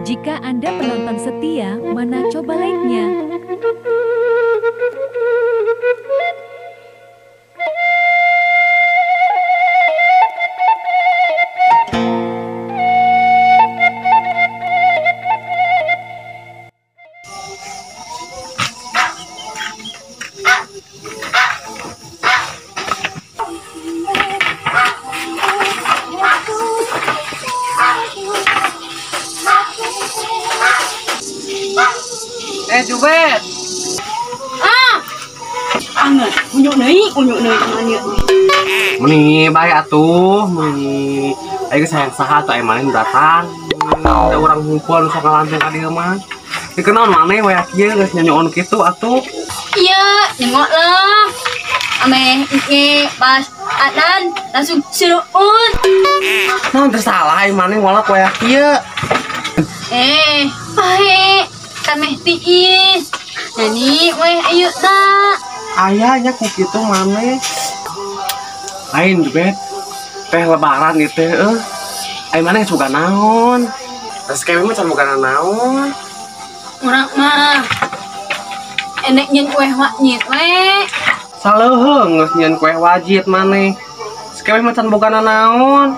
Jika Anda penonton setia, mana coba like-nya? Jubet. Anget, unjuk deui maneh. Meni bae atuh, meni ayo sayang saha atuh emang datang. Ada orang ngumpul nu sok ngalampir ka dieu mah. Dikenaon maneh we kieu geus nyanyoon kitu atuh. Iya, nyengok lah. Ame pas adan langsung sereun. Naon teh salah maneh walak we kieu. Bae. Kameh tiis. Nani weh ayo ta. Aya nya ku kitu maneh. Lain Jubet. Teh lebaran ieu teh ai maneh suka naon? Terus kewe mah can boga naon? Urang mah enek nyen kue wajit we. Saleuheung geus nyieun kue wajib maneh. Sekewe mah can boga naon?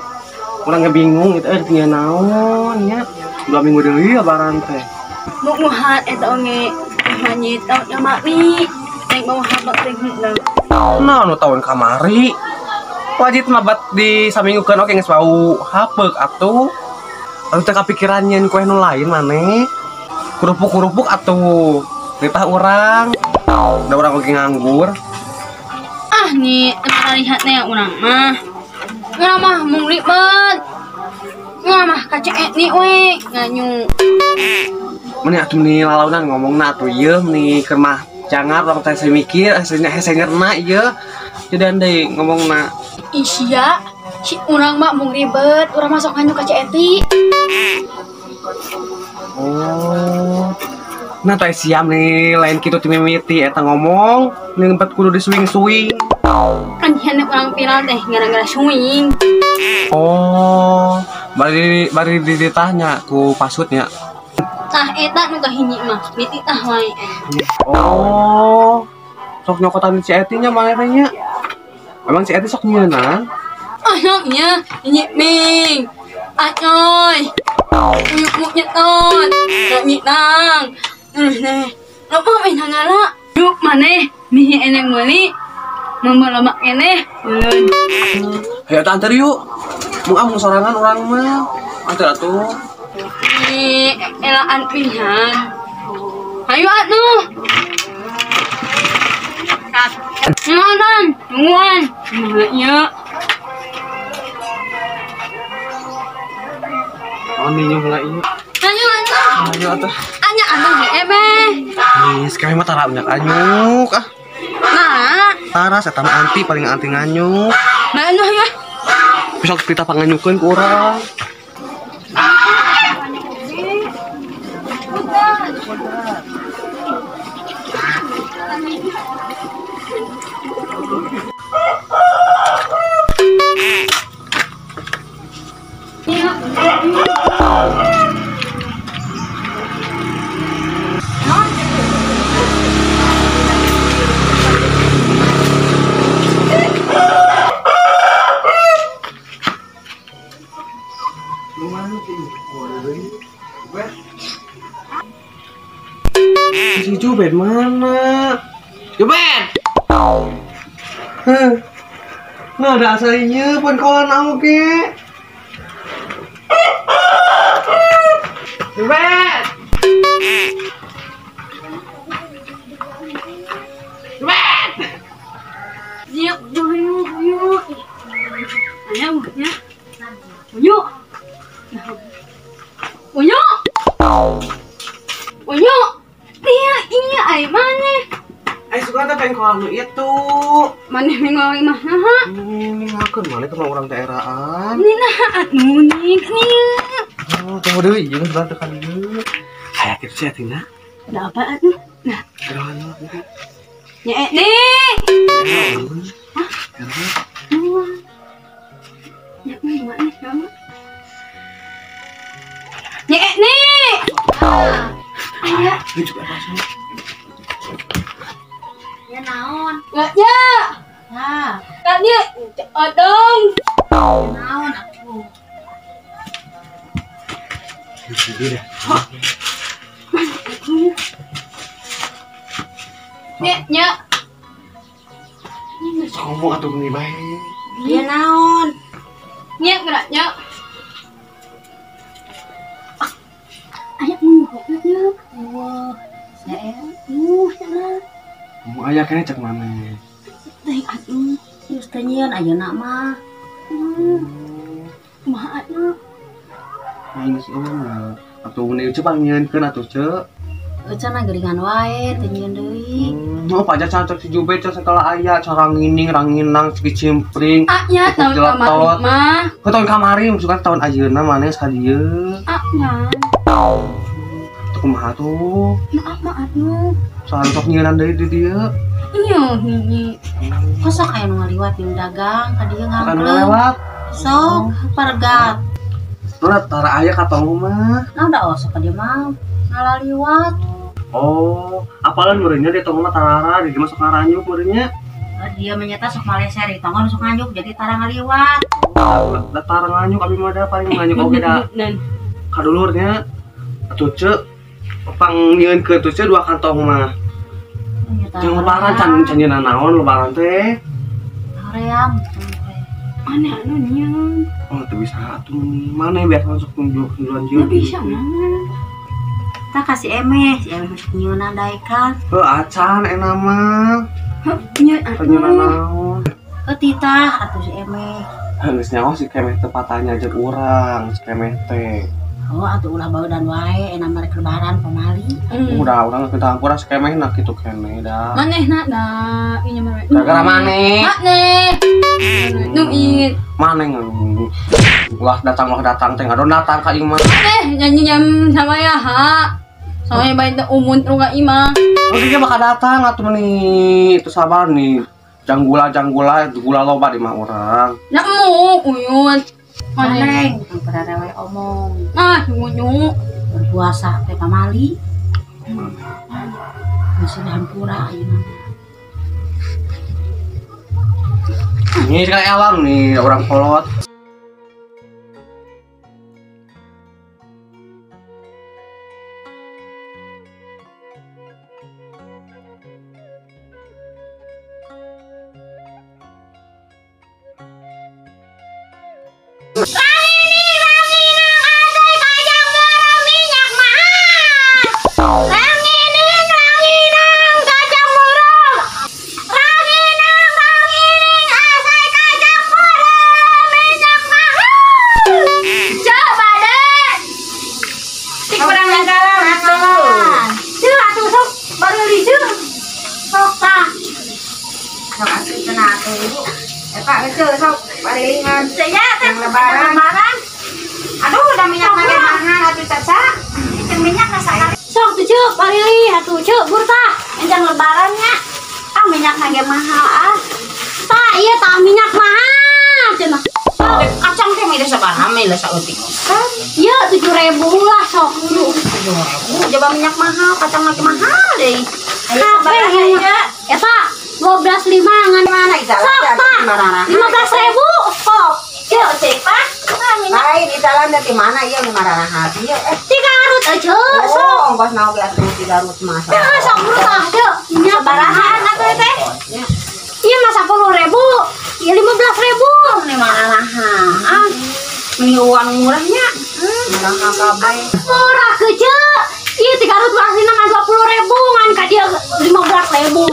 Urang ge bingung itu artinya naon nya. 2 minggu deui lebaran teh. Muhat eta onge wajit tau nya mi. Nek mau habak teh heula. Nah, nu tahun kamari wajib mabat di saminggukeun oke geus bau hapeuk atuh. Atuh teh kapikiran nyeun kue nu lain maneh. Kerupuk-kerupuk atuh. Ditah urang. Da urang oge nganggur. Nih tempat lihat nih urang mah. Urang mah mung ribet. Urang mah kaceet nih we nganyu. Meni atuh meni lalaunan ngomongna atuh ieu meni keur mah jangar urang teh mikir aslinya hese ngerna ieu. Jadi deui ngomongna. Isia, si urang mah mung ribet, urang masuk nganyu kaceeti. Oh. Nah teh siam nih lain kitu ti mimiti eta ngomong ngempet kudu disuing-suing. Anjeun urang viral teh gara-gara swing. Oh, bari ditanya ku pasutnya. Tah eta nu kahiji mah, miti tah wae. Oh. Sok nyokotan si Eti nya maneh teh nya. Emang si Eti sok nyieunna? Anaknya nyi Ming. Acoy. Uyuk nyetot. Nyi nang. Nih. Loba we ngala. Yuk maneh mihi eneng meuli. Lomba-lomba keneh ulun. Hayu antar yuk. Mun sorangan urang mah. Antar atuh. Elaan pisan. Hayu atuh. Nonton, tungguan. Mahanya. Oh nih mulai ieu. Hayu atuh. Hayu atuh. Anya atuh ebe. Nih sekali mah tara banyak anyuk ah. Nah, Tara eta mah anti paling anti nganyuk. nah anu ya. Besok kita panganyukeun ku urang. Si Jubet mana? Jubet! Nah ada asalinya pun kawan oke. Jubet! Jubet! Yuk, yuk. Ayo, ya. Yuk. Yuk. Yuk. Iya, ai maneh. Ai suka teh pengen kawan itu. Maneh mengol imah naha? Ini ngakeun maneh ke orang daerahan. Ini naha atuh nih. Oh, tunggu deui jeung sebentar teh kan ieu. Aya kitu sia tina. Ada apa atuh? Nah, nyek nih. Hah? Nyek nih, nyek nih. Aya. Ini juga masuk. Ya naon? Enggak ya. Nah, tadi odong. Naon aku? Jadi deh. Nya. Ngomong atuh gini bae. Ya naon? Nya geraknya. Ayo nya. Wah, saya. Sana. Ngomong aya kene cek mana? Teh atuh. Terus tanyian ayeuna mah. Kumaha atuh? Nangis mah. Atuh meni coba nyeunkeun atuh cek. Cenah geringan wae teu nyieun deui. Oh, pajak cacok si Jubet setelah aya cara ngining ranginang cicimpring. Nya tahun kamari mah. Ke tahun kamari maksudnya tahun ajeuna maneh ka dieu. Nya. Teu kumaha tuh? Maaf atuh. Soal sok nyieunan deui di dieu. Iya, hiji. Kosok aya nu ngaliwat jeung dagang ka dieu Kan ngangkleng. lewat. Sok paregat. Nona tara aya ka tong mah. Nah udah osok ka dieu mah. Ngalaliwat. Oh, apalan meureunnya di tong mah tarara di masuk ngaranyuk meureunnya. Dia menyata sok maleser di tonggon sok nganyuk jadi tara ngaliwat. Da tara nganyuk abi mah da paling nganyuk oge da. Kadulurnya atuh ceuk pang nyieunkeun tuh ceuk dua kantong mah. Jeung lebaran can nyeuna naon lebaran teh? Hoream. Mana anu nyieun? Oh, teu bisa atuh mana biasa masuk duluan jeung. Bisa mah. Kita kasih emeh, si emeh masuk nyieunna daekan. Heuh acan eta mah. Nyeuna naon? Titah atuh si emeh. Geus nyaho si kemeh teh patanya jeung urang, si kemeh teh. Oh, atuh ulah baeudan wae ena merek lebaran pamali. Udah urang kita hampura si kemeh na kitu keneh da. Manehna da ieu mah. Gara-gara maneh. Maneh. Nu ieu. Maneh ulah datang teh ngadon datang ka imah. Maneh nyanyi jam sama ya ha. Soalnya bae teh umun ruga imah. Oh, dia bakal datang atuh nih. Itu sabar nih. Janggula gula loba di mah urang. Ya mu uyut. Maneh pada rewe omong. Ah, ngunyu berpuasa teh pamali. Masih hampura ayeuna. Ini sekali elang nih orang kolot. Lebaran. Aduh, udah minyak lagi mahal atuh caca. Itu minyak nasakar. Sok tuh cuk, parili atuh cuk burta. Enjang lebarannya. Ah minyak lagi mahal ah. Tah ieu tah minyak mahal cenah. Kacang teh mila sabaraha mila saeutik. Ieu 7.000 lah sok. 7.000. Coba minyak mahal, kacang lagi mahal deui. Kabeh ieu eta 12.5 ngan mana Sok tah 15.000 kok. Cek cek Pak. Lain di jalan dari mana ieu nu ngaranna hati ieu. Tiga Garut aja sok. Oh, ongkos naoge atuh di Garut mah. Ya sok burta cuk. Minyak Sabaraha atuh teh? Iya mah 10.000. Iya 15.000. Ini mana ah? Ini uang murahnya. Murah kabeh. Murah ke cuk. Iya 3 Garut aslinya ngan 20.000 ngan ka dia 15.000.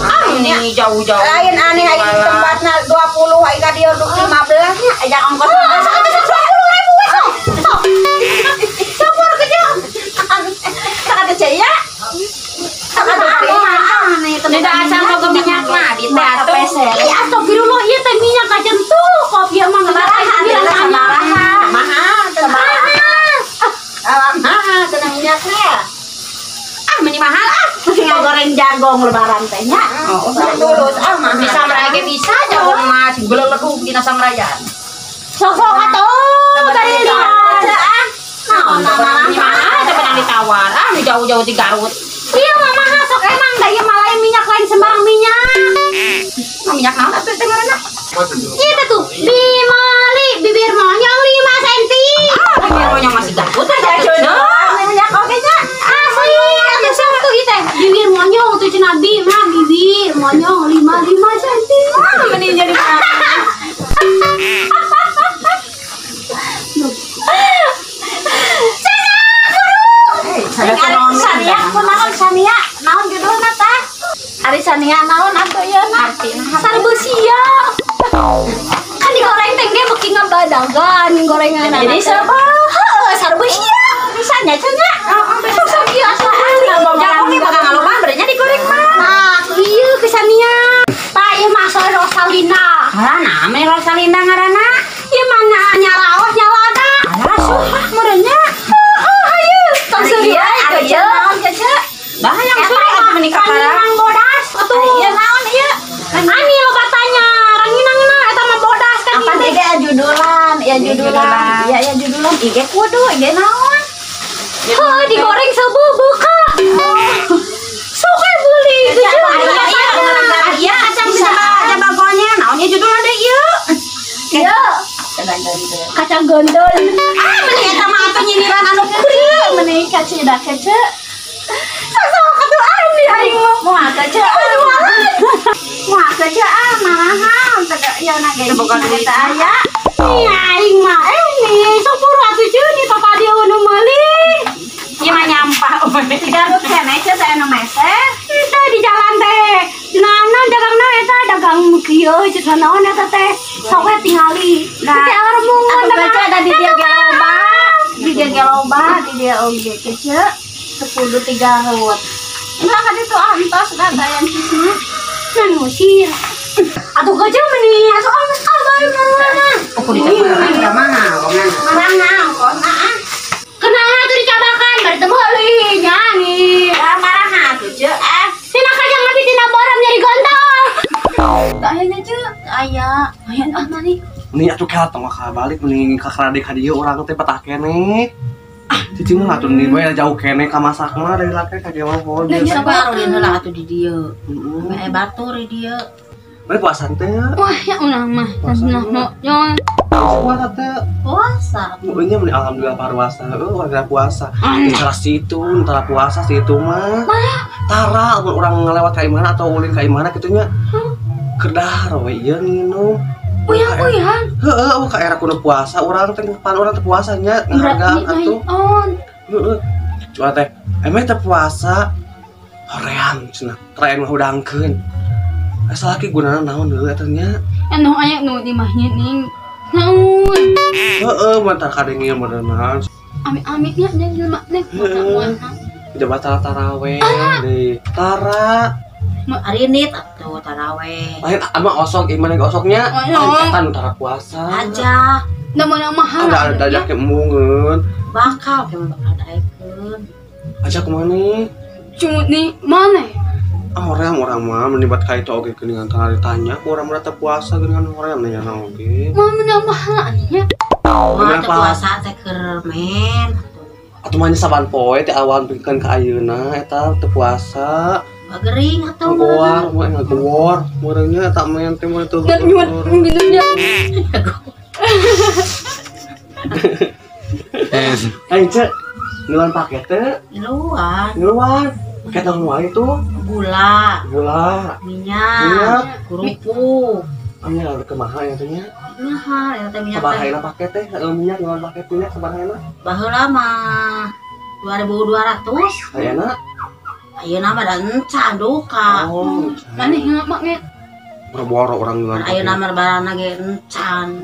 Ah ini jauh-jauh. Lain aneh aya di tempatna 20 aya ka dia 15 nya aya ongkos. 20.000 wes sok. Sabar ke cuk. Tak ada jaya. Tak ada aneh teh tidak asal ke minyak mah di tatu. Iya astagfirullah ieu teh minyak kajen tuh kok ieu mah Sabaraha. Mahal. Mahal cenah minyaknya. Ah meni mahal ah. Tinggal goreng jagung lebaran teh nya. Oh, tulus ah mah bisa merage bisa jagung mah sing beuleudug dina samrajan. Sok atuh bari dia. Ah. Nah, mahal tapi ditawar. Ah, jauh-jauh di Garut. Iya mama sok emang daya malah minyak lain sembarang minyak. Minyak naon atuh teh ngaranna? Iya tuh, Bimali bibir monyong 5 cm. Bibir monyong masih Garut aja jodoh. Minyak oge nya. Asli atuh satu ieu teh. Bibir monyong tuh cenah bibir monyong 5 cm. Mending jadi Sania, kunaon Sania? Naon judulna teh? Ari Sania naon atuh ieu na? Sarbusia. Kan digoreng teh ge beuki ngabadagan gorengan. Jadi sabah, heuh sarbusia. Bisanya cenah. Heeh, sarbusia asli. Jago ge bakal ngaloban berenya digoreng mah. Nah, ieu ke Sania. Tah ieu mah asal Rosalina. Ngaranna ame Rosalina ngaranna. Ieu mana nyaraos nyalada. Alah suhah merenya. Iya, naon cece? Bahaya suri atuh menikah karang bodas atuh. Iya naon ieu? Ani lo katanya, ranginangna eta mah bodas kan. Apa teh judulan, ya judulan. Iya ya judulan. Ige kudu, ige naon? Heuh digoreng sebubu ka. Suka beli. Iya, kacang bisa bagonya. Naon ieu judulan deui ieu? Iya. Kacang gondol. Ah, mending eta mah atuh nyiniran anu keureuh, mending kacida kece. Sok atuh ani aing mah. Moal kece. Aduh, moal kece marahan teh ya na ge. Eta aya. Nih aing mah nih sok buru atuh ceuni papa dia nu meuli. Ieu mah nyampah we. Garut keneh teh anu meser. Teh di jalan teh. Cenahna dagangna eta dagang kieu cenah naon eta teh. Sok we tingali. Nah, armungan ada di dia geloba. Di dia geloba, di dia oge kece. 10 3 rewet. Enggak kan itu antos da dayan cisna. Nan musir. Atuh gajah meni asuh geus kabar mana. Aku dicabakan ka mana? Marana kona. Kenapa atuh dicabakan bari teu meuli nya nih. Maraha atuh ce. Tina kajang mati tina boram nyari gontol. Tah aya ce. Aya ah mani. Nih atuh ka tong ka balik mending ka karade ka dieu urang teh patah keneh. Cicing mah atuh nih bae jauh keneh ka masak mah dari lake ka dia mah poho. Bisa baruin heula atuh di dieu. Ame batur di dieu. Bae puasa teh. Wah, ya ulah mah. Nah, mau jangan Puasa teh. Puasa. Pokoknya mending alhamdulillah puasa. Warga puasa. Antara situ, antara puasa situ mah. Tara urang ngelewat ka imana atau ulin ka imana kitu nya. Kedah we ieu nginum. Uyang-uyang. Heeh, ka era kuno puasa, urang teh pan urang teh puasa nya ngahargaan atuh. Heeh. Cuma teh emeh teh puasa horean cenah. Teraen mah hudangkeun. Asa laki gunana naon deui eta nya? Anu aya nu di mahnya ning. Naon? Heeh, mantar kadengil beneran. Amit-amitnya jadi lemak nih. Jabat taraweh deui. Tara Hari ini atuh taraweh. lain ama osok gimana osoknya? Kan tara puasa. Aja. Nama mahal. Ada ajak emungeun. Bakal daekeun. Ajak kemana? Cuma nih mana? Orang mah menibat kait oge geuningan tara ditanya ku urang mah teh puasa geuningan hoream nya oge. Mana mahal nya? Mah teh puasa teh keur men. Atuh mah saban poe teh awan pikeun ka ayeuna eta teu puasa. Bagering atuh Ngawar, moe ngawar. Meureunnya eta men teh moe teu. Dan nyuat minumnya. Aing cek ngeluan paket teh. Ngeluan. Paket naon wae itu? Gula, Minyak, kerupuk. Anya ada kemaha ya teh nya. Nah, ya teh minyak. Sabaraha paket teh? Minyak ngeluan paket minyak sabaraha? Baheula mah 2.200. Ayeuna Ayeuna mah da encan duka. oh, Maneh ngamak berboro orang ngeluan paket. Ayeuna mah barana ge encan.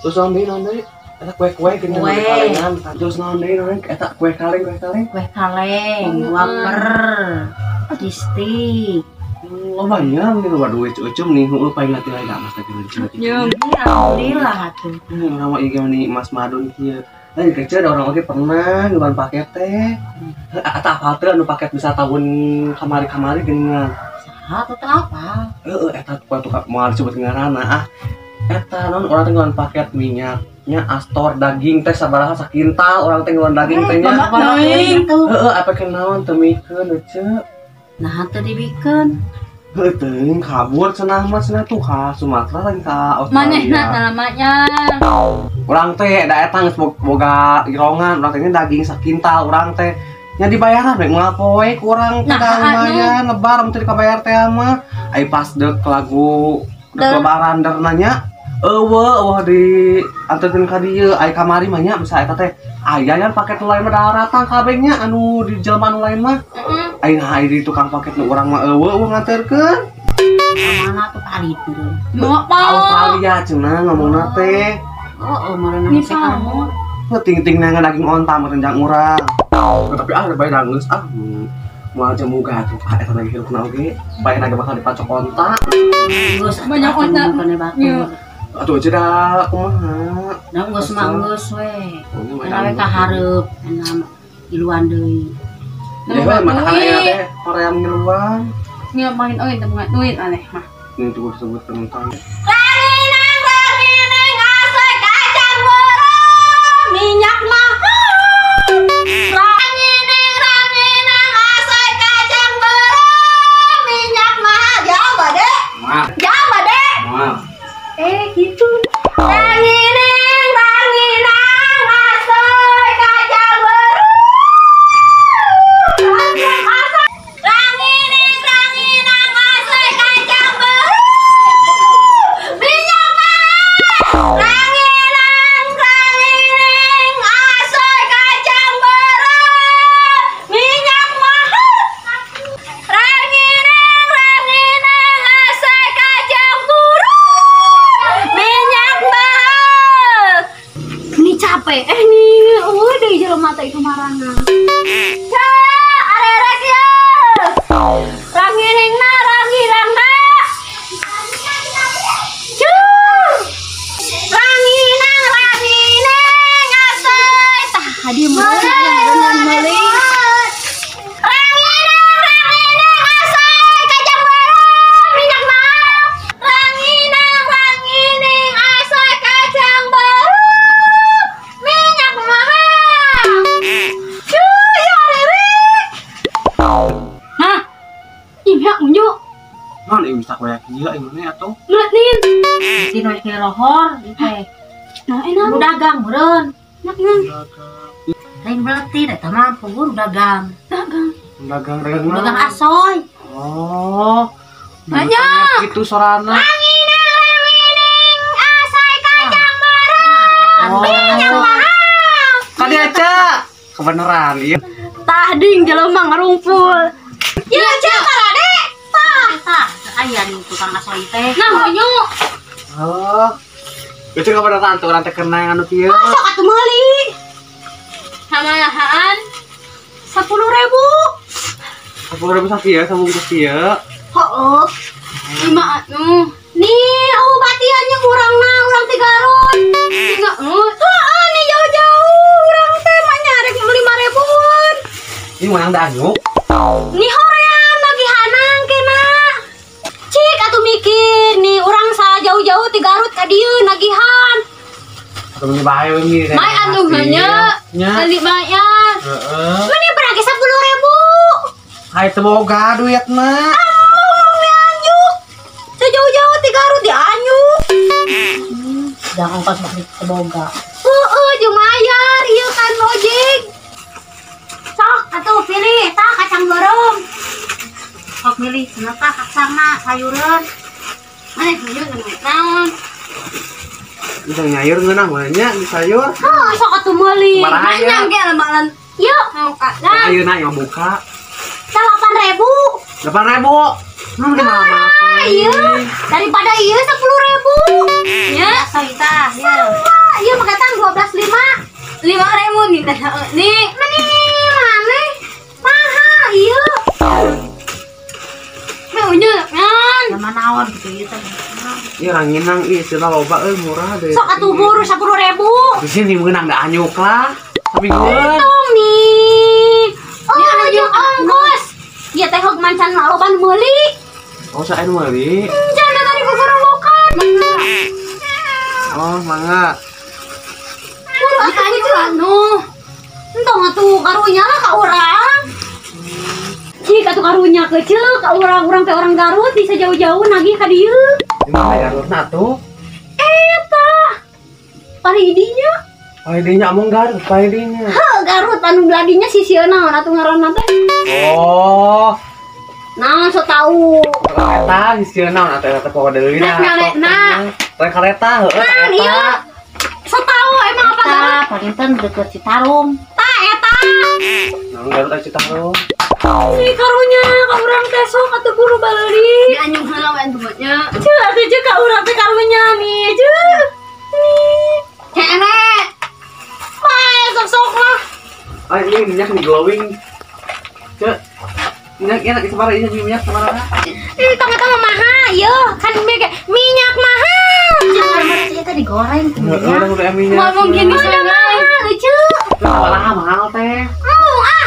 Terus naon deui? Eta kue-kue gini kalengan. Terus naon deui? Eta kue kaleng. Kue kaleng, wafer, distik. Oh banyak nih luar duit ucum nih paling lagi mas lagi lucu. Ya. Alhamdulillah atuh. Nama ieu nih Mas Madun kieu. Lain kecil ada orang lagi pernah ngeluan paket teh. Eta apa teh anu paket bisa tahun kamari geuningan. Saha teh apa? Eta tukang moal disebut ngaranna ah. Eta non orang teh paket minyaknya Astor daging teh sabaraha sakintal orang teh daging teh nya. Heeh, apa kenaon teu mikeun ceu. Nah, teu dibikeun. Heuh teuing kabur cenah mah cenah tuh ka Sumatera lagi ka Manehna Australia. namanya. Urang teh da eta geus boga girongan, urang teh daging sakintal urang teh nya dibayaran bae moal poe ku urang teh Nah, lumayan lebar mun teu dikabayar teh mah. Ai pas deuk lagu lebaran nanya eueuh di anterkeun ka dieu ai kamari mah nya bisa eta teh aya yan paket nu lain mah daratang kabeh nya anu di jelema nu lain mah ai nah ai di tukang paket nu urang mah eueuh nganterkeun Mana tuh kali itu. Mau apa? Australia cenah ngomongna teh Meureun Ini nasi kamu. ting-ting nang daging onta mah renjang urang tapi bae dangeus moal jamuga tuh eta lagi hirupna oge bae naga bakal dipacok onta Geus Banyak onta. kene batur. atuh aja dah kumaha Da geus manggeus we. Oh, ini mah Kana we dangeus. kahareup enak iluan deui. Ya, mana kan aya teh Korea ngiluan. Nggak main oke teu bunga duit aneh mah. Ini tuh disebut penonton. Minyak mahal. Ranginang asoy kacang berem. Minyak mahal. Jauh bade. Maaf, Jauh bade. maaf. Gitu. Ranginang asoy kacang berem. Ranginang asoy kacang berem. Minyak mahal. Ranginang asoy kacang berem. Minyak mahal. Ranginang asoy kacang berem. Minyak mahal. Ini capek nih. Udah jelema teh itu marana. Ya, arek ya. Ranginang Ranginang asoy tah hadiah meureun aya beunang meuli. Ranginang asoy kacang berem minyak mahal. Ranginang asoy kacang berem minyak mahal. Cuy, ya lirik. Hah? Iya unyu. Non ieu bisa koyak gila ieu mah atuh. Ngeutin. Di noy ke lohor di teh. Nah, enak. Nu dagang meureun. Nak nang. Lain beleuti eta mah pugur dagang. Dagang. Dagang Dagang asoy. Oh. Banyak. Itu sorana. Asoy kacang berem. Minyak mahal. Kadi aja. Kebenaran ieu. Tah ding jelema ngarumpul. Ya cek karade. Tah, aya nih tukang asoy teh. Nah, unyu. Oh. Itu kebenaran tuh orang teh kena anu kieu. Sok atuh meuli. Samayahaan 10.000. 10.000 sakieu sabungkus kieu. Heeh. 5 anu. Nih, obatiannya urangna urang ti Garut. Tiga Heeh, nih jauh-jauh urang teh mah nyarek 5.000-an. Ini menang da anyuk. Nih hoream lagi hanang kena. Cik atuh mikir nih urang jauh-jauh ti Garut ka dieu nagihan. Atuh ini bae we mi. Mai anu hanya Nya. tadi bayar. Heeh. Meni berage 10.000. Hai teu boga duitna. Sejauh-jauh ti Garut di anyuk. Jangan ongkos balik seboga. Jeung mayar ieu kan ojek. Sok atuh pilih tah kacang berem. Sok milih cenah kacsangna sayureun. Mana unyu naon? Bisa nyayur ngeunah mah nya di sayur. Sok atuh meuli. Marahan ya. Panjang ge lembaran. Yuk, Mau ka. nah, Ayeuna yang buka 8.000. 8.000. Nah, di mana? Iya, daripada iya 10.000. Ya, Asoy tah, ya. Iya makatan 12.5. 5.000 nih teh. Nih, Meni mana? Mahal iya. me unyu naon? Sama naon gitu ieu teh. Iya ranginang istilah loba murah deh. Sok atuh buru 10.000. Di sini meunang da anyuk lah. Tapi gue Hitung nih. Oh, jeung ongkos. Ieu teh hog mancan loban meuli. oh saya meuli. Jangan dari gogorowokan. Oh, mangga. Kudu anu. Entong atuh karunya lah ka urang. Cik atuh karunya kecil ka urang-urang teh orang Garut bisa jauh-jauh nagih ka dieu. Di mana Garutna tuh? Eta. Paridinya. Paridinya among Garut, paridinya. Heuh, Garut anu gladinya sisieun naon atuh ngaranna teh? Oh. Naon so tau. Kereta sisieun naon atuh eta poho deui na. Rek kereta heueuh. Nah, iya. So tau emang apa Garut? Tah, palinten deket Citarum. Tah eta. Naon Garut aya Citarum. Si karunya ka urang teh sok atuh guru baleuli. Di anjung heula we antubnya. Ceu atuh ceu ka urang teh karunya nih, ceu. Cene. Bae sok-sok lah. Ah, ini minyak nih glowing. Cek. Minyak enak sabaraha ieu minyak sabaraha? Ih, tong-tong mahal, yo. Kan minyak mahal. Jangan masih tadi digoreng. Udah minyak. Ngomong gini sana. Lucu. Sabaraha mahal teh.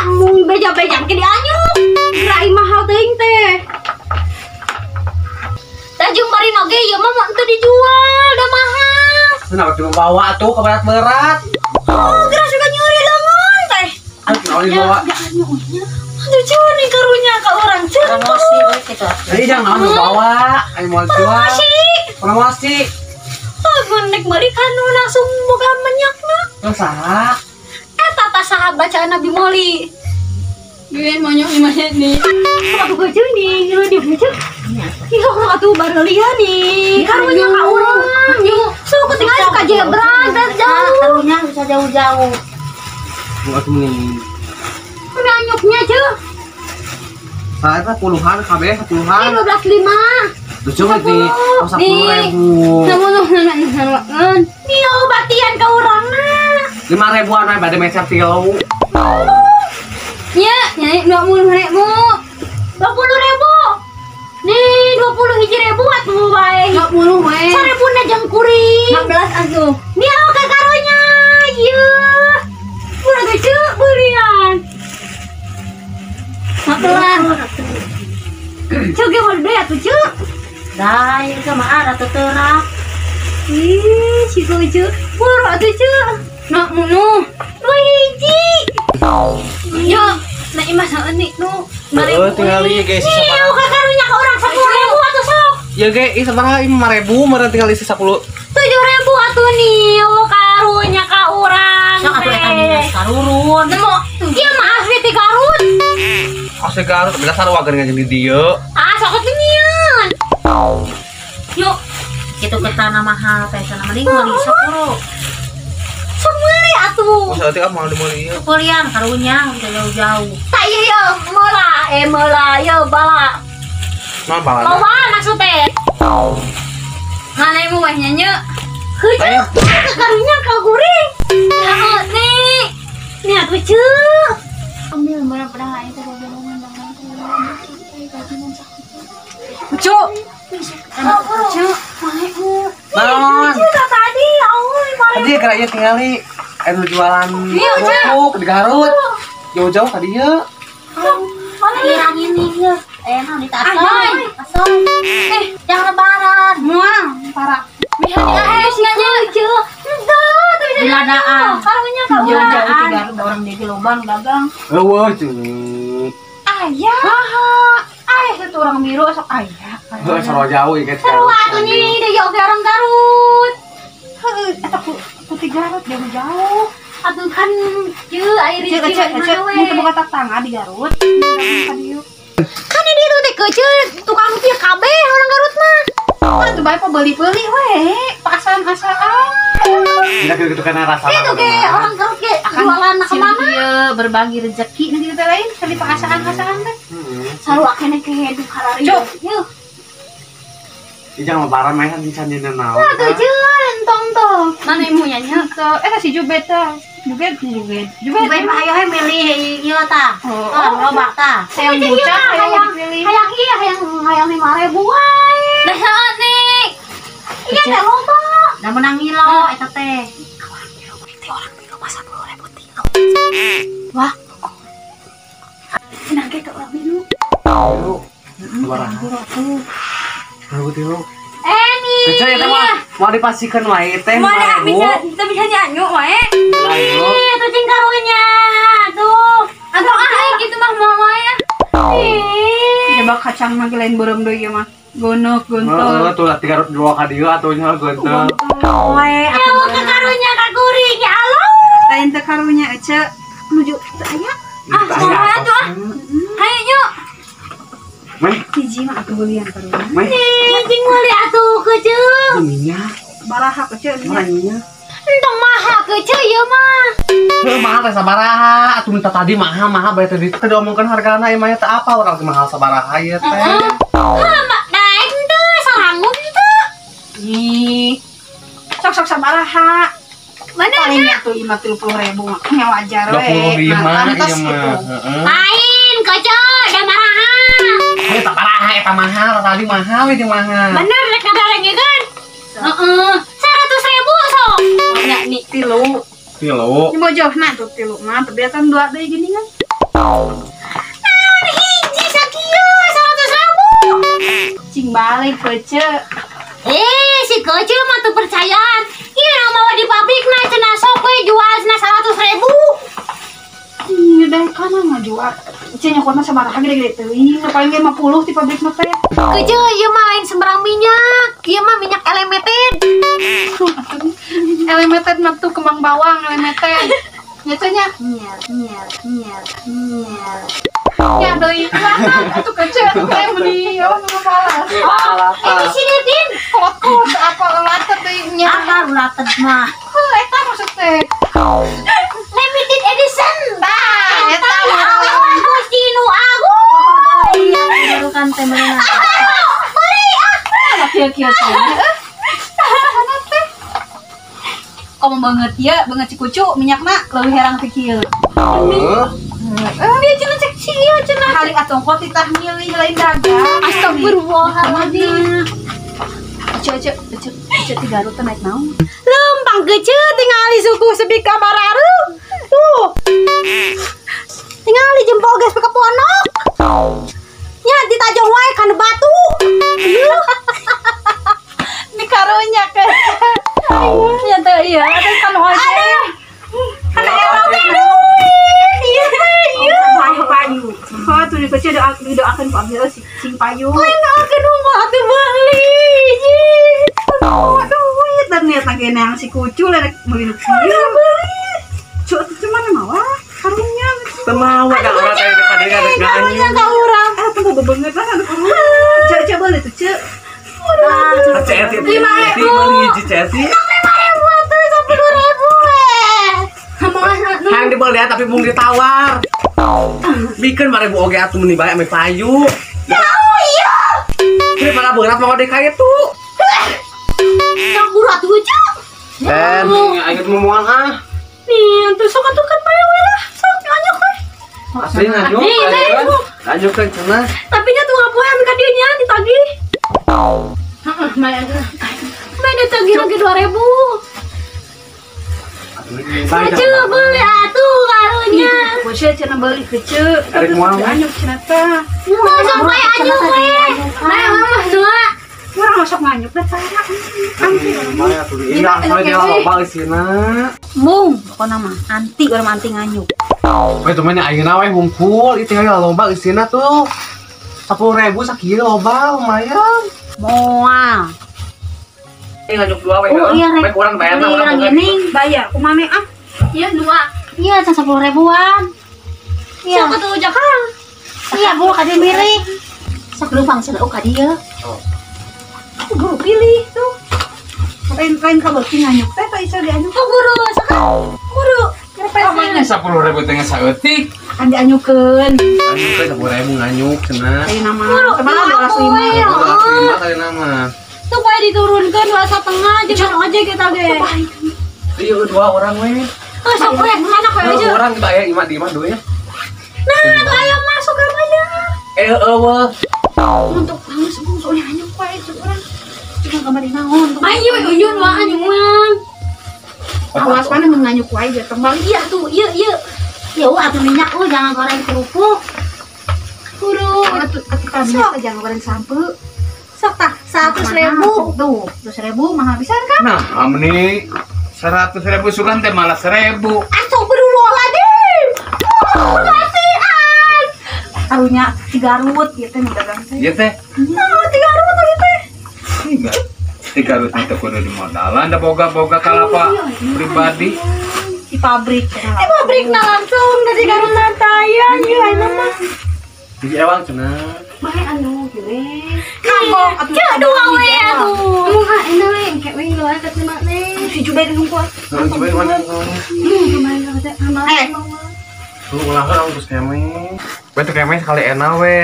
Mung beja-beja ke dianyuk. Rai mahal teuing teh. Tajung bari noge ieu mah mun teu dijual, da mahal. Kenapa cuma bawa tuh ke berat-berat? Oh, geus juga nyuri leungeun teh. Aduh, kenapa dibawa? Aduh, cuy nih karunya ka urang ceuk. Promosi we kitu. Jadi jangan bawa, ayo mau jual. Promosi. Promosi. Oh, gundek balik kanu langsung boga menyakna. Terus saha? Eta tah saha bacaan Nabi Moli. Geueun monyok di mana nih? Aku baca nih, lu di baca. Iya, atuh barelia nih. Karunya ka urang. Yuk, suka tinggal suka jebra dan jauh. Karunya bisa jauh-jauh. Enggak tuh nih. Nyanyuknya cuy. Saya teh puluhan kabeh, puluhan. 12.5. Lucu banget nih, oh, 10.000. Nih obatian ka urangna. 5.000-an we bade meser tilu. Ya, nyai 20.000. 20.000. Nih 20.000 atuh bae. 20 we. 1.000 jeung kuring. 15 atuh. Nih ka karunya. Ieu. Urang teh ceuk beurian. 14. Ceuk ge mah deui atuh ceuk. Dah, ieu mah ada teterak. Ih, si ceuk. Pur atuh ceuk. Nak munu. 2 hiji. Yo, na imah saeun nih nu. Heeh, tinggal ieu guys. Nih, ka karunya ka urang 10.000 atuh sok. Ya ge, ieu sabaraha 5.000, meureun tinggal isi 10. 7.000 atuh nih, karunya ka urang. Sok atuh eta minus karurun. Nemu, ieu mah asli ti Garut. Asli Garut, bila sarua geuning jeung di dieu. Ah, sok atuh nyieun. Yuk, Kitu ketana mahal teh sana mending meuli sepuro. sok meuli atuh. Masa teh mau demeuli ieu. Kulian karunya bisa jauh-jauh. Tak ieu meula ieu bala. Nah, balana. Loba maksud teh. Mana ieu mah nyanyi? Ayo. Heuh, karunya ka guring. Heeh, nih. Nih atuh ceuk. Ambil beberapa itu Cuk. Cuk. Naon? Cuk tadi, euy, Tadi kira ieu tingali anu jualan Iya, Cak. kerupuk di Garut. Jauh-jauh tadi ieu. Kirang ini ya. Enak di Ayoy. tasol. Jangan lebaran. Mual, parah. Bisa diahes nyanyi, Cuk. Enggak, tapi Di ladaan. karunya ka Jauh-jauh urang. tiga orang di lubang dagang. Eueuh, cuy. Ayah. Ayah itu orang biru sok ayah. Heuh, sarua jauh ya guys. Seru atuh nih, dia jauh ke orang Garut. Heuh, eta putih Garut jauh-jauh. Atuh kan ieu air Cek, cek, cek, mau buka tatangga di Garut. kan ini tuh teh kecil tukang rupiah kabeh orang Garut mah. Ah, tuh bae pebeli-beli we, pasan-asaan. Tidak gitu kan rasa. Itu ke orang Garut ke jualan ke mana? Dia berbagi rezeki nanti kita lain kali paasaan-asaan teh. Saru akene ke hidup harari. Cuk. Yeuh. Jangan lebaran mah di sana naon. Wah, tuh entong tuh. Mana imu nyanyi? So, si Jubet tah. Jubet. Jubet mah ayo milih ieu tah. Oh, loba tah. Yang bucak yang dipilih. Hayang iya, hayang 5.000 wae. Dah saat nih. Iya teh loba. Da menang ngilo eta teh. Wah. Senang ke orang biru. Lebaran. Aku tilu. Nih, Ece eta mau dipasikeun wae teh. Mau bisa nyanyi wae. Ayo. Tuh cing karunya. Tuh. Atau gitu mah mau ya. Coba kacang mah lain borong deui mah. Gonok gontol. Tuh lah 3 dua ka dieu atunya gontol. Wae Ya mau ke karunya ka kuring ya Allah. lain teh karunya Ece menuju aya. Semua tuh. Ayo yuk. Meh, Hiji mah aku belian karunya. meh. Cing meuli atuh keceu. Minyak, Baraha Ece nya. minyak. Entong mahal keceu ieu mah. Heuh mahal teh sabaraha? Atuh minta tadi mahal bae tadi teh diomongkeun hargana ieu mah teh apa urang teh mahal sabaraha ieu teh. Mak daeng tuh saranggung tuh. Ih. Sok sabaraha. Mana Palingnya tuh 50.000 mah nya wajar we. 25 ieu mah. Heeh. lain keceu da marahan. Heuh sabaraha eta mahal tadi mahal we jeung mahal. Bener rek ngadarenge kan? Heeh. 100.000 sok. Nya nih 3. Kilo. Ini bojohna tuh 3 mah terbiasa 2 deui gini kan. Naon hiji sakieu 100.000. Cing balik Ece. Si kecil mah tuh percayaan. Iya mau di pabrik na cenah sok we jual cenah 100.000. Iya deh kan mah jual. Ece nya kona sabaraha gede-gede teuing, paling 50 di pabrik mah teh. Kecil ieu mah lain sembarang minyak. Ieu mah minyak elemented. Elemented mah tuh kembang bawang elemented. Ya Ece nya. Ya deui atuh Ece teh meuli oh nu balas. Sini Din. Kot apa latet deui nya. Apa ulateg mah? Eta maksud teh. Limited edition. Eta mah. Gusti nu agung. Baru kan teh meunang. Kieu-kieu teh. Komo banget ya, banget si kucu minyakna leuwih herang teh kieu. Heuh. Dia cenah cek sia cenah hari atong kok titah milih lain dagang. Astagfirullahaladzim. Ece di Garut teh naik naon? Lempang kecil tingali suku sepi kabar harum. Tuh. Tingali jempol gas pake ponok. Ya ditajong wae kana batu. Di karunya kan. Ya teh iya, teh kan ojek. Kana eloge Payu. Oh, tuh di kecil doakan Pak Biro sing payu. lain akeun umah atuh beli. Aduh, duit dan niat lagi yang si kucu lek meuli nu kieu. Cuk, teh cuman mawah karunya. Teu mawa da urang teh kadang ada nyanyi. Ka urang. Ah, tuh bebenget lah anu karunya. Cek boleh tuh, Cek. Ceti meuli hiji ceti. 5.000 atuh 10.000 we. Hayang dibeli tapi mung ditawar. Bikin 5.000 oge atuh meni bae ame payu. Iya. Ini para berat mau dek kayak tuh. Yang buru atuh cuk. Dan ayo ngomong ah. Nih, tuh sok atuh kan bae we lah. Sok nyanyuk we. Asli nganyuk. Nganyuk kan cenah. Tapi nya tuh ngapoe ame ka dieu nya ditagih. Heeh, maya. Main ditagih lagi 2.000. Kecil beli atuh karunya. Bosnya cenah beli kecil. Arek moal mah. Anyuk cenah teh. Masuk bae anyuk we. Bae mah dua. Urang masuk nganyuk teh tara. Maya tuh indah soalnya dia loba isina. Mung, pokona mah anti urang anti nganyuk. We tuh mana ayeuna we hungkul itu aya loba isina tuh. 10.000 sakieu loba lumayan. Moal. Nganyuk dua we. Oh, iya, Rek. Baik urang bayar Ini urang geuning. Bayar kumaha ah? Iya 2. Iya 10.000-an. Iya. Sok atuh jakang. Iya, Bu, ka dieu milih. Sok lumpang sedeuk ka dieu. Guru pilih tuh. Lain ka beuki nganyuk teh teh iso dianyuk. Oh, guru, sakal. Guru. Namanya 10.000 teh saeutik. Kan dianyukeun. Nganyuk teh 10.000 nganyuk cenah. Teh nama. Guru, Kemana aku we. 205 tadi nama. Tuh bae diturunkeun 2,5 jeung ojek kita ge. Iya dua orang we. Oh, sok we, mana we aja. Orang kita aya imah di imah dulu ya. Nah, tuh aya masuk ka bayar. Eueuh. Untuk halus soalnya anyuk wae urang. Cuma kamar di naon. Ayo uyun wae anyuan. Awas mana nganyuk wae biar tembang. Iya tuh, iya. Ya atuh minyak jangan goreng kerupuk. Guru. Ketika minyak jangan goreng sampe. Sok tah 100.000 tuh, 100.000 mahal bisa kan? Nah, amni 100.000 sugan teh malah 1.000. Astagfirullahaladzim. Kasihan. Karunya 3 Garut gitu nih dagang teh. Iya teh. 3 Garut tuh gitu. 300 itu kudu di modalan, da boga-boga kalapa pribadi. Di pabrik. Pabrik langsung dari Garut Nataya ya mah. Di ewang cenah. Bae anu gini. Kagok atuh. Cek dua we atuh. Emu ha enak we engke we lo aya terima teh. Si Jubair hungkul. Coba mana? Jubair teh amal. Lu ulang kan terus keme. We teh keme sekali enak we.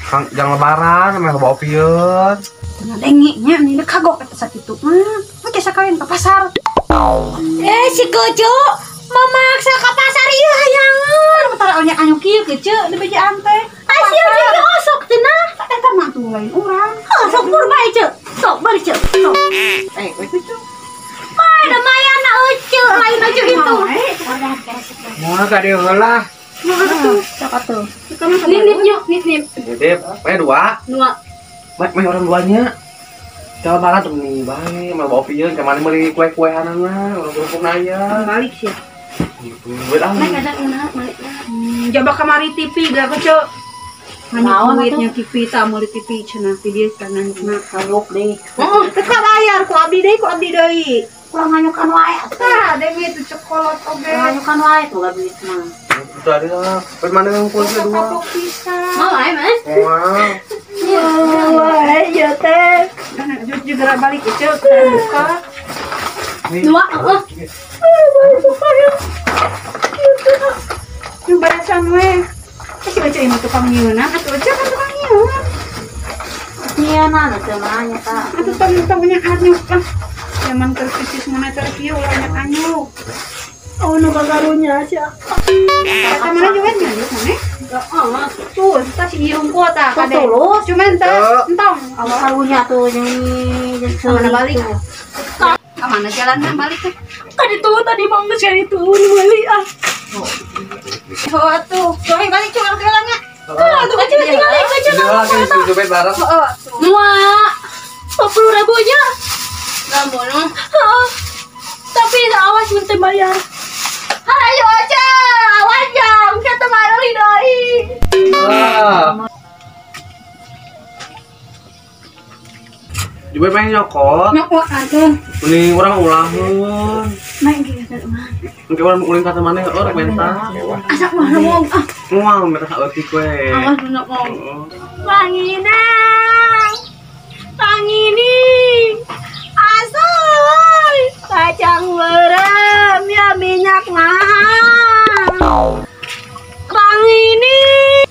Kang jang lebaran mah bawa opieun. Nah dengenya nih kagok eta sakitu mah. Oke sakalian ke pasar. Si Kojo memaksa ke pasar ieu hayangeun. Bentar nya anyuk kieu keceu di bejaan teh. Sia dia osok cenah. Eta mah tuh lain urang. Sok purbae ceu. Sok bari ceu. Sok. We ceu. Mah lumayan na euceu lain aja itu. Moal ka dieu heula. Nah atuh. Sok atuh. Nip nyok nip. Jadi, we dua. Meh orang duanya. Jawa Barat tuh nih, bae, mah bawa opieun ka mana meuli kue-kueanan mah, orang kerupuk naya. Balik sih. Gitu. We ah. Jaba kamari TV gak kecil. Hanya duitnya TV tak mau di TV cenah video kanan kena kaluk deh. Oh, teka bayar ku abdi deui. Kurang nganyukan wae. Tah, deui itu cokolot oge. Nganyukan wae tuh duit mah. Itu ada lah. We mana yang kulit dua. Kapok pisan. Mau ae Mas. Wah. Wah, ya teh. Juga balik itu buka. Dua. Yung barasan we. Kasi baca ini tukang nyieuna, atuh aja kan tukang nyieun. Nyieuna teh mah nya ta. Atuh tong-tongnya anyuk kan. Zaman krisis moneter kieu banyak anyuk. Oh, nu kagarunya sia. Eta mana juga nyanyuk mana? Tuh, kita si ieu kuota kade. Cuman teh entong. Awal karunya tuh nyanyi Mana balik? Ka mana jalan balik teh? Tadi tuh tadi mau nge-share itu balik ah. Oh, atuh. Coba balik coba jalannya. Tuh kecil Itu lagi coba bareng. Heeh. Wah, 50.000-nya. Lamun. Tapi awas minta bayar. Ayo aja, awas jam, kita bayar doi. Juga main nyokot. Nyokot atuh. Ini orang ulahun. Main gitu mah. Mungkin orang ulin kata mana orang mental. Asak mah ngomong. Mual mereka sakit kue. Awas dulu ngomong. Panginang, pangining, asoy, kacang berem ya minyak mahal. Pangining.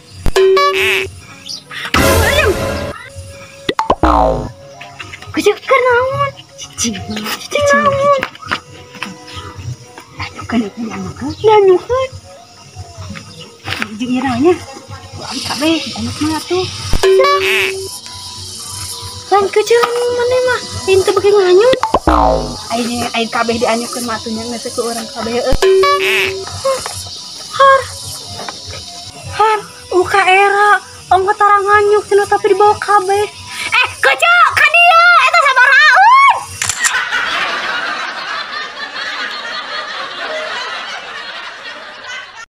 Kecil kenaun, cicing naun. Nanyukan. Jeung iranya. Abi kabeh anak mah atuh. Kan kecil mana mah, itu bagi nganyut. Aing kabeh dianyukeun mah atuh nya geus ku urang kabeh. Har, uka era, ongko tarang nganyuk cenah tapi dibawa kabeh. Kecil.